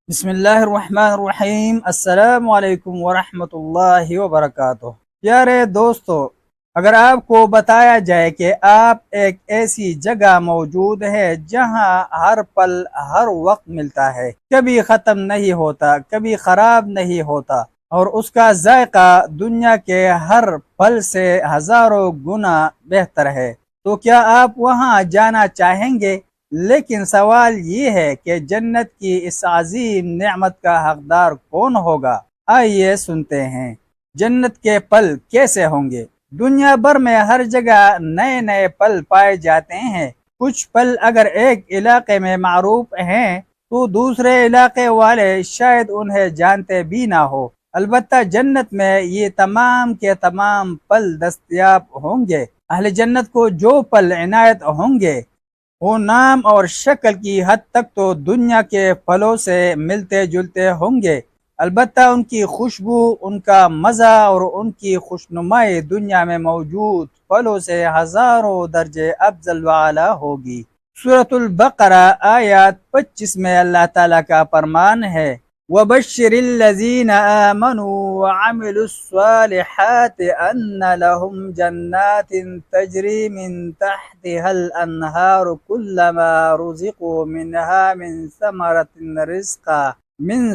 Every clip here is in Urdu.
بسم اللہ الرحمن الرحیم۔ السلام علیکم ورحمۃ اللہ وبرکاتہ۔ پیارے دوستو، اگر آپ کو بتایا جائے کہ آپ ایک ایسی جگہ موجود ہے جہاں ہر پل ہر وقت ملتا ہے، کبھی ختم نہیں ہوتا، کبھی خراب نہیں ہوتا، اور اس کا ذائقہ دنیا کے ہر پل سے ہزاروں گنا بہتر ہے، تو کیا آپ وہاں جانا چاہیں گے؟ لیکن سوال یہ ہے کہ جنت کی اس عظیم نعمت کا حقدار کون ہوگا؟ آئیے سنتے ہیں جنت کے پل کیسے ہوں گے۔ دنیا بھر میں ہر جگہ نئے نئے پل پائے جاتے ہیں۔ کچھ پل اگر ایک علاقے میں معروف ہیں تو دوسرے علاقے والے شاید انہیں جانتے بھی نہ ہو۔ البتہ جنت میں یہ تمام کے تمام پل دستیاب ہوں گے۔ اہل جنت کو جو پل عنایت ہوں گے وہ نام اور شکل کی حد تک تو دنیا کے پھلوں سے ملتے جلتے ہوں گے، البتہ ان کی خوشبو، ان کا مزہ اور ان کی خوشنمائی دنیا میں موجود پھلوں سے ہزاروں درجے افضل و اعلیٰ ہوگی۔ سورۃ البقرہ آیات 25 میں اللہ تعالیٰ کا فرمان ہے، وَبَشِّرِ الَّذِينَ آمَنُوا وَعَمِلُوا الصَّالِحَاتِ أَنَّ لَهُمْ جَنَّاتٍ تَجْرِي مِن تَحْتِهَا الْأَنْهَارُ كُلَّمَا رُزِقُوا مِنْهَا من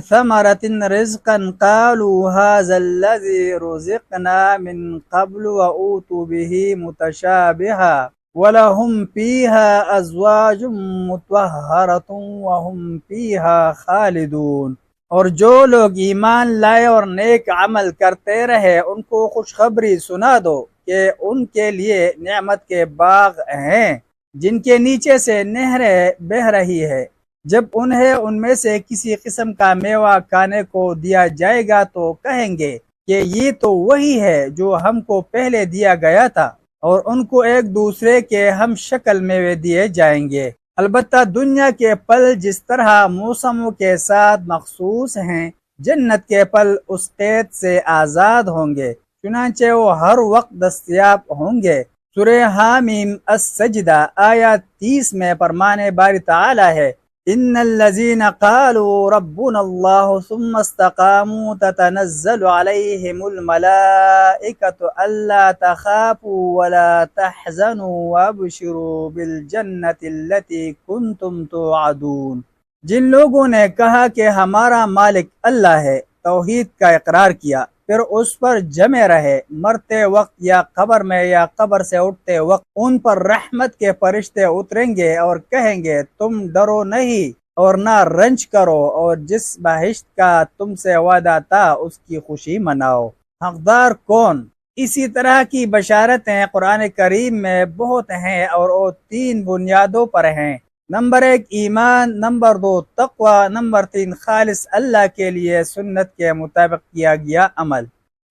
ثمرة رزقا قالوا هذا الذي رزقنا من قبل وأوتوا به متشابها وَلَهُمْ فِيهَا أَزْوَاجٌ مُطَهَّرَةٌ وَهُمْ فِيهَا خَالِدُونَ۔ اور جو لوگ ایمان لائے اور نیک عمل کرتے رہے ان کو خوشخبری سنا دو کہ ان کے لیے نعمت کے باغ ہیں جن کے نیچے سے نہریں بہہ رہی ہے۔ جب انہیں ان میں سے کسی قسم کا میوہ کھانے کو دیا جائے گا تو کہیں گے کہ یہ تو وہی ہے جو ہم کو پہلے دیا گیا تھا، اور ان کو ایک دوسرے کے ہم شکل میوے دیے جائیں گے۔ البتہ دنیا کے پل جس طرح موسموں کے ساتھ مخصوص ہیں، جنت کے پل اس قید سے آزاد ہوں گے، چنانچہ وہ ہر وقت دستیاب ہوں گے۔ سورہ حامیم السجدہ آیات 30 میں فرمان باری تعالی ہے، ان الذين قالوا ربنا الله ثم استقاموا تتنزل عليهم الملائكة ألا تخافوا ولا تحزنوا وابشروا بالجنة التي كنتم توعدون۔ جن لوگوں نے کہا کہ ہمارا مالک اللہ ہے، توحید کا اقرار کیا، پھر اس پر جمے رہے، مرتے وقت یا قبر میں یا قبر سے اٹھتے وقت ان پر رحمت کے فرشتے اتریں گے اور کہیں گے تم ڈرو نہیں اور نہ رنج کرو، اور جس بہشت کا تم سے وعدہ تھا اس کی خوشی مناؤ۔ حقدار کون؟ اسی طرح کی بشارتیں قرآن کریم میں بہت ہیں اور وہ 3 بنیادوں پر ہیں۔ نمبر 1 ایمان، نمبر 2 تقوی، نمبر 3 خالص اللہ کے لیے سنت کے مطابق کیا گیا عمل۔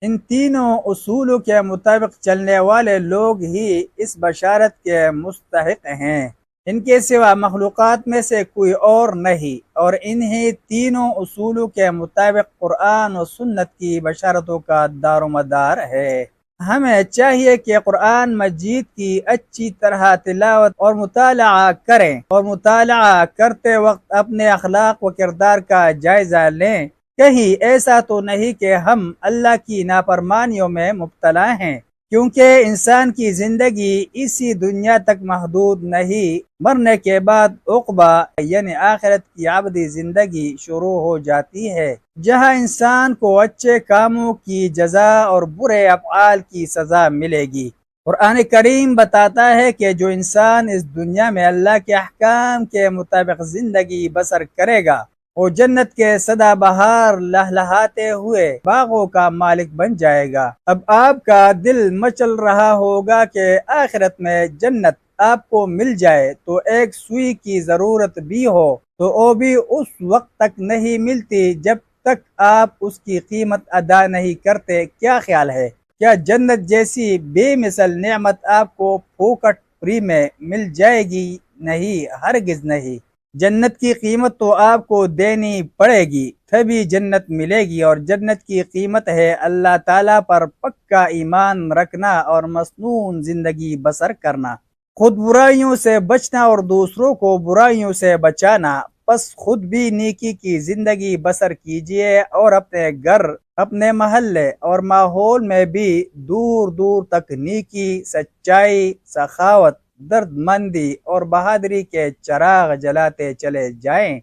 ان تینوں اصولوں کے مطابق چلنے والے لوگ ہی اس بشارت کے مستحق ہیں، ان کے سوا مخلوقات میں سے کوئی اور نہیں، اور انہی تینوں اصولوں کے مطابق قرآن و سنت کی بشارتوں کا دار و مدار ہے۔ ہمیں چاہیے کہ قرآن مجید کی اچھی طرح تلاوت اور مطالعہ کریں، اور مطالعہ کرتے وقت اپنے اخلاق و کردار کا جائزہ لیں۔ کہیں ایسا تو نہیں کہ ہم اللہ کی نافرمانیوں میں مبتلا ہیں، کیونکہ انسان کی زندگی اسی دنیا تک محدود نہیں، مرنے کے بعد عقبہ یعنی آخرت کی ابدی زندگی شروع ہو جاتی ہے، جہاں انسان کو اچھے کاموں کی جزا اور برے افعال کی سزا ملے گی۔ قرآن کریم بتاتا ہے کہ جو انسان اس دنیا میں اللہ کے احکام کے مطابق زندگی بسر کرے گا وہ جنت کے سدا بہار لہلہاتے ہوئے باغوں کا مالک بن جائے گا۔ اب آپ کا دل مچل رہا ہوگا کہ آخرت میں جنت آپ کو مل جائے تو ایک سوئی کی ضرورت بھی ہو تو وہ بھی اس وقت تک نہیں ملتی جب تک آپ اس کی قیمت ادا نہیں کرتے۔ کیا خیال ہے؟ کیا جنت جیسی بے مثل نعمت آپ کو پھوکٹ فری میں مل جائے گی؟ نہیں، ہرگز نہیں۔ جنت کی قیمت تو آپ کو دینی پڑے گی تبھی جنت ملے گی، اور جنت کی قیمت ہے اللہ تعالیٰ پر پکا ایمان رکھنا اور مسنون زندگی بسر کرنا، خود برائیوں سے بچنا اور دوسروں کو برائیوں سے بچانا، پس خود بھی نیکی کی زندگی بسر کیجیے اور اپنے گھر، اپنے محلے اور ماحول میں بھی دور دور تک نیکی، سچائی، سخاوت، درد مندی اور بہادری کے چراغ جلاتے چلے جائیں۔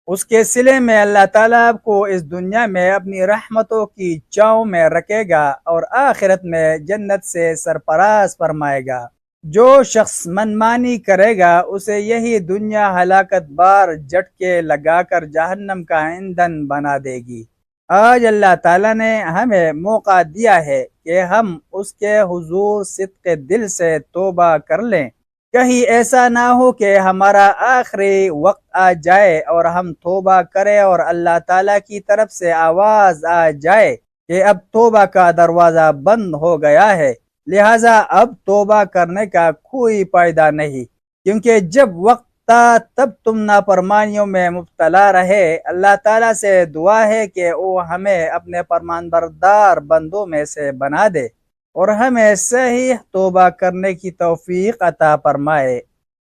اس کے صلے میں اللہ تعالیٰ آپ کو اس دنیا میں اپنی رحمتوں کی چھاؤں میں رکھے گا اور آخرت میں جنت سے سرفراز فرمائے گا۔ جو شخص منمانی کرے گا اسے یہی دنیا ہلاکت بار جھٹکے لگا کر جہنم کا ایندھن بنا دے گی۔ آج اللہ تعالیٰ نے ہمیں موقع دیا ہے کہ ہم اس کے حضور صدق دل سے توبہ کر لیں۔ کہیں ایسا نہ ہو کہ ہمارا آخری وقت آ جائے اور ہم توبہ کریں اور اللہ تعالیٰ کی طرف سے آواز آ جائے کہ اب توبہ کا دروازہ بند ہو گیا ہے، لہٰذا اب توبہ کرنے کا کوئی فائدہ نہیں، کیونکہ جب وقت تھا تب تم نافرمانیوں میں مبتلا رہے۔ اللہ تعالیٰ سے دعا ہے کہ وہ ہمیں اپنے فرمان بردار بندوں میں سے بنا دے اور ہمیں صحیح توبہ کرنے کی توفیق عطا فرمائے۔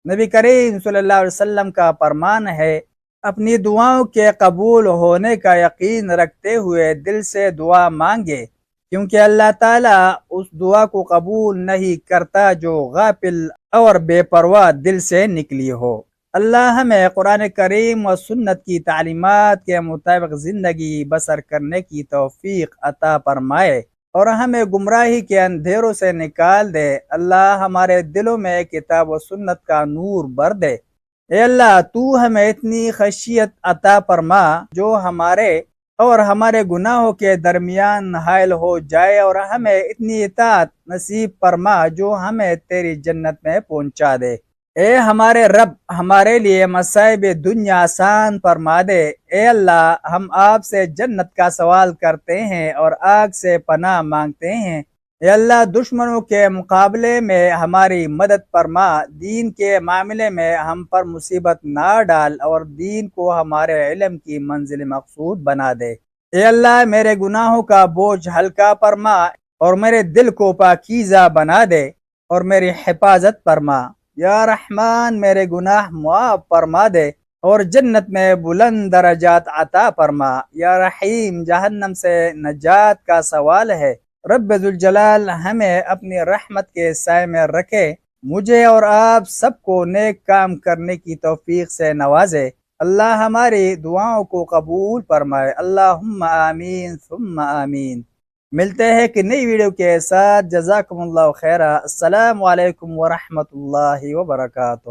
نبی کریم صلی اللہ علیہ وسلم کا فرمان ہے، اپنی دعاؤں کے قبول ہونے کا یقین رکھتے ہوئے دل سے دعا مانگے، کیونکہ اللہ تعالیٰ اس دعا کو قبول نہیں کرتا جو غافل اور بے پرواہ دل سے نکلی ہو۔ اللہ ہمیں قرآن کریم و سنت کی تعلیمات کے مطابق زندگی بسر کرنے کی توفیق عطا فرمائے اور ہمیں گمراہی کے اندھیروں سے نکال دے۔ اللہ ہمارے دلوں میں کتاب و سنت کا نور بھر دے۔ اے اللہ، تو ہمیں اتنی خشیت عطا فرما جو ہمارے اور ہمارے گناہوں کے درمیان حائل ہو جائے، اور ہمیں اتنی اطاعت نصیب فرما جو ہمیں تیری جنت میں پہنچا دے۔ اے ہمارے رب، ہمارے لیے مصائب دنیا آسان فرما دے۔ اے اللہ، ہم آپ سے جنت کا سوال کرتے ہیں اور آگ سے پناہ مانگتے ہیں۔ اے اللہ، دشمنوں کے مقابلے میں ہماری مدد فرما، دین کے معاملے میں ہم پر مصیبت نہ ڈال اور دین کو ہمارے علم کی منزل مقصود بنا دے۔ اے اللہ، میرے گناہوں کا بوجھ ہلکا فرما اور میرے دل کو پاکیزہ بنا دے اور میری حفاظت فرما۔ یا رحمان، میرے گناہ معاف فرما دے اور جنت میں بلند درجات عطا فرما۔ یا رحیم، جہنم سے نجات کا سوال ہے۔ رب ذوالجلال ہمیں اپنی رحمت کے سائے میں رکھے، مجھے اور آپ سب کو نیک کام کرنے کی توفیق سے نوازے۔ اللہ ہماری دعاؤں کو قبول فرمائے۔ اللہم آمین ثم آمین۔ ملتے ہیں کہ نئی ویڈیو کے ساتھ۔ جزاکم اللہ خیرہ۔ السلام علیکم ورحمۃ اللہ وبرکاتہ۔